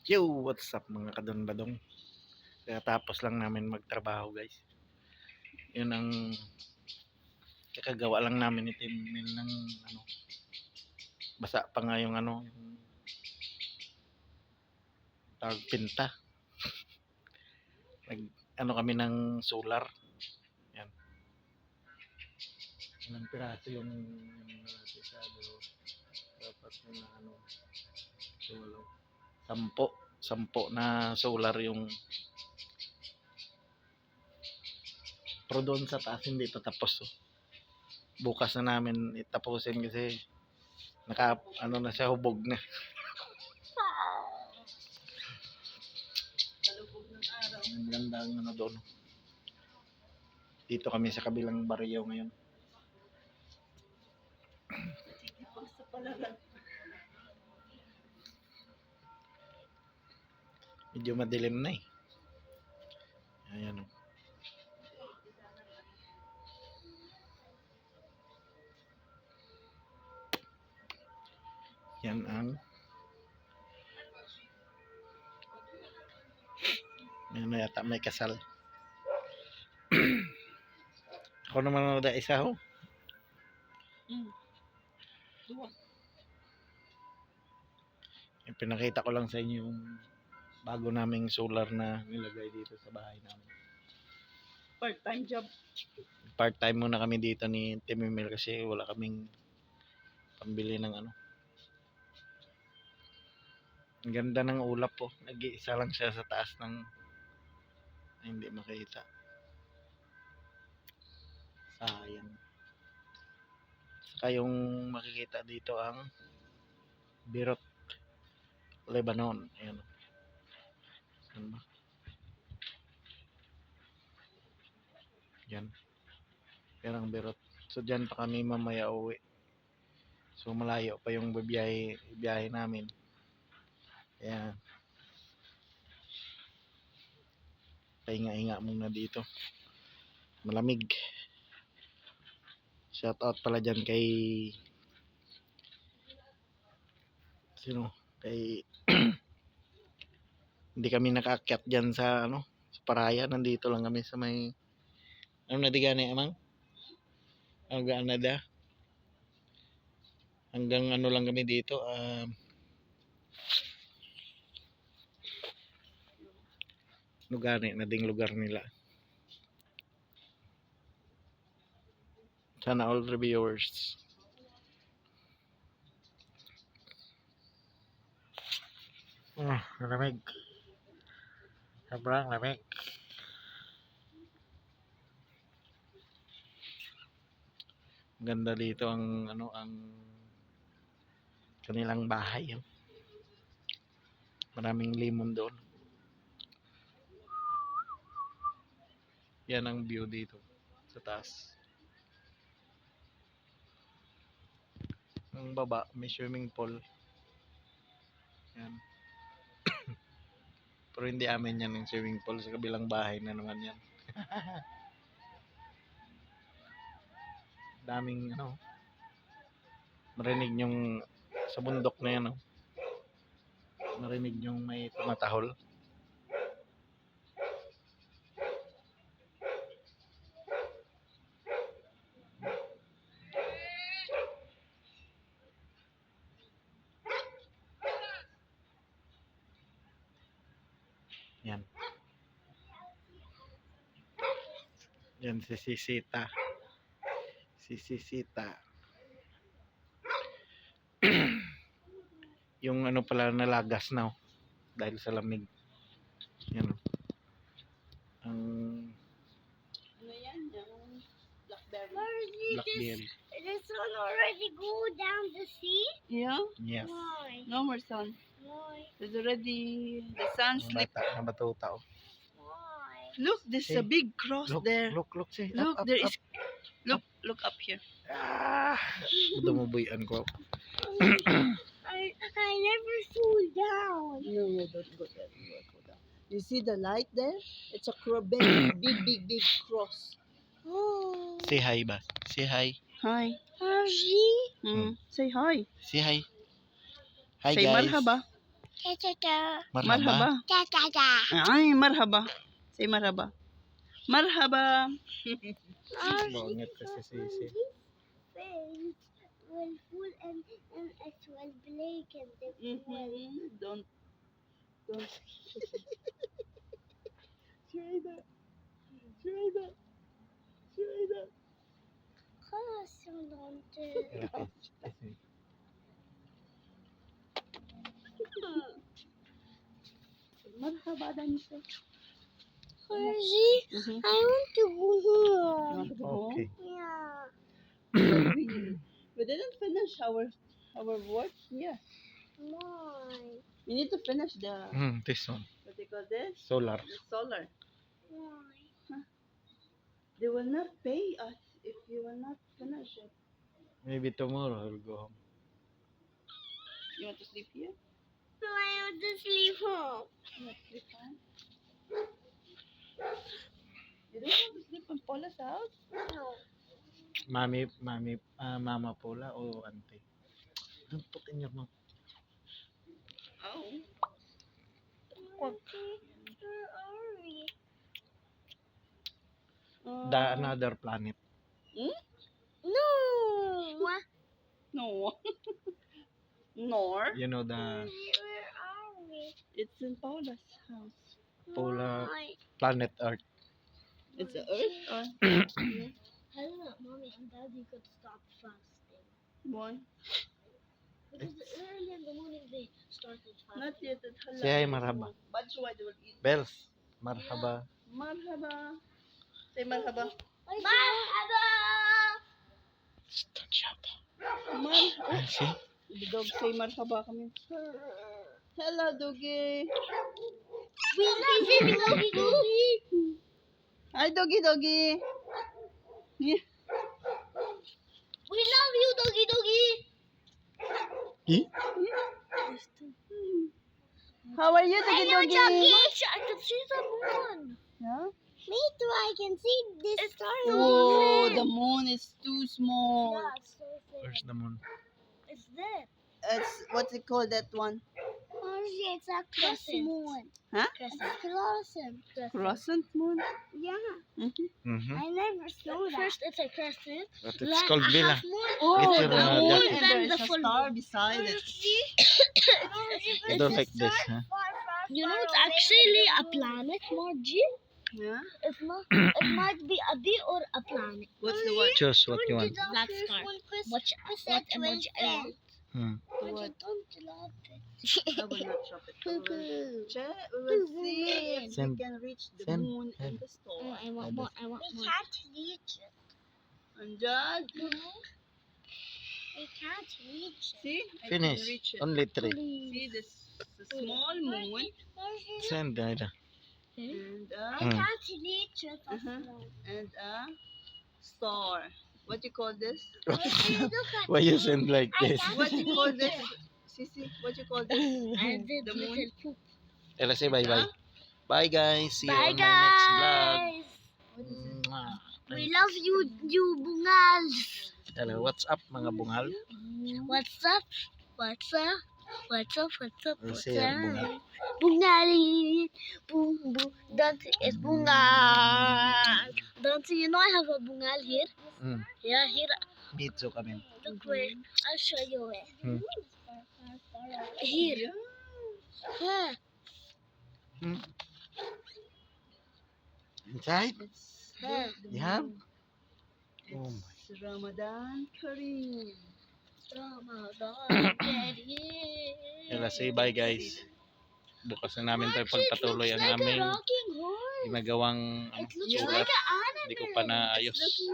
Yo, what's up mga kadon-badong? Tapos lang namin magtrabaho guys. Yun ang kakagawa lang namin ni Tim Mil ng ano, basa pa nga yung yung tawag pinta. Nag kami ng solar. Yan. Ilang piraso yung natisado. Dapat na solo. Sampo na solar yung pero doon sa taas hindi pa tapos. Bukas na namin itapusin kasi na siya, hubog na. Ang ganda ang doon. Dito kami sa kabilang baryo ngayon. Medyo madilim na eh. Ayan o. Yan ang yata may kasal. Ako naman na isa ho. Pinakita ko lang sa inyo yung bago naming solar na nilagay dito sa bahay namin. Part-time job. Part-time muna kami dito ni Timimil kasi wala kaming pambili ng Ang ganda ng ulap po. Nag-iisa lang siya sa taas ng hindi makita. Sayang. Saka yung makikita dito ang Beirut, Lebanon. Ayan. Ayan ba? Yan. Yan ang Beirut. So dyan pa kami mamaya uwi. So malayo pa yung biyahe namin. Ayan. Pahinga-hinga muna dito. Malamig. Shout out pala dyan kay kay hindi kami nakaakyat dyan sa sa Paraya. Nandito lang kami sa may na di gani amang hanggang hanggang lang kami dito na ding lugar nila. Sana all reviewers. Lamig. Sobrang lamig. Ganda dito ang ang kanilang bahay. Maraming limon doon. Yan ang view dito sa taas. Ang baba may swimming pool. Yan. Pero hindi amin yan yung swimming pool, sa kabilang bahay na naman yan. Daming marinig yung sa bundok na yan marinig yung may tumatahol. Yan. Yan si Sisita. Si Sisita. Yung pala nalagas na dahil sa lamig. Yan. Ang yan? Yung blackberry. blackberry. The sun already go down the sea? Yeah? Yes. Why? No more sun. Why? There's already the sun sleep. Na batuta. Why? Look, there's a big cross there. Look, see. Look, Up, there up, is. Look up here. Dumubuyan ko. I never fall down. No, don't go there. Go down. You see the light there? It's a big cross. Oh. Say hi ba? Say hi. Hi. Haji? Say hi. Say hi. Hi Say guys. marhaba. Cha-cha-cha. Marhaba. Marhaba. Cha-cha-cha. Ay, marhaba. Say marhaba. Marhaba. Bongit kasi sisi. Face will full and it will black and it will. Don't. Shayda. Marhaba dan siya. Percy, I want to go home. Okay. Yeah. We didn't finish our work here. Why? We need to finish the This one. what they call this? Solar. The solar. Why? They will not pay us if you will not finish it. Maybe tomorrow I'll go home. You want to sleep here? No, I want to sleep home. You want to sleep home? You don't want to sleep in Paula's house? No. Mama Paula or auntie? Don't put in your mouth. Oh. Where are we? Another planet. No. No. Nor. You know the Where are we? It's in Paula's house. Paula Why? planet Earth. It's the Earth or Hello, Mommy and Daddy could stop fasting. one? Because early in the morning they started fasting. Not yet. It's halal. Say hi, marhaba. But why they will eat? Bells. Marhaba. Marhaba. Say marhaba. Marhaba! Don't shout. Mar. See? The dog say marhaba kami. Hello, doggy. We love you, doggy. Hi, doggy. Yeah. We love you, doggy. Eh? How are you, Hello, doggy? doggy. I can see the moon. Yeah? Me too. I can see this star. Oh, the moon is too small. Yeah, it's so thin. Where's the moon? It's there. It's what's it called that one? It's a crescent moon. Huh? Crescent. Crescent moon. Yeah. Mm-hmm. I never saw that. First it's a crescent. But then it's called a Villa. half moon. Oh, It's the your, moon, jacket. and Then there is the a full star moon. beside it. You don't like this, huh? You know, it's actually a planet, Margie. Yeah. It's not. It might be a bee or a planet. What's the what? Choose what you want. Black star. What emoji I want? What? Don't love it. I will not shop it. We will see if we Send. can reach the Send. moon and the star. I want more. I want more. We can't reach it. And Jad, We can't reach it. see? I Finish. can reach it. Only 3. See this the small moon Send Ida. and I can't reach it. and a star. What you call this? Why you send like this? What you call this? Sisi, what you call this? I did The moon? little poop. Ella say bye-bye. Bye guys. See you Bye on my next vlog. guys. Mwah. We love you, you bungal. Hello, what's up mga bungal? What's up? What's up? What's up? What's up? I'll What's say bungal. up? Bungali. Boom boom. Don't it's bungal. Don't you know I have a bungal here? Yeah, here. Pizza kami. Look where. I'll show you where. Hmm. Here. Huh. Inside? Huh. You have? Oh my. It's Ramadan Kareem. Ramadan. Ella say bye guys. Bukas na namin tayo Actually, it pagpatuloy looks ang like a aming rocking horse. ginagawang It looks sulat. like an anime. Hindi ko pa naayos. Looking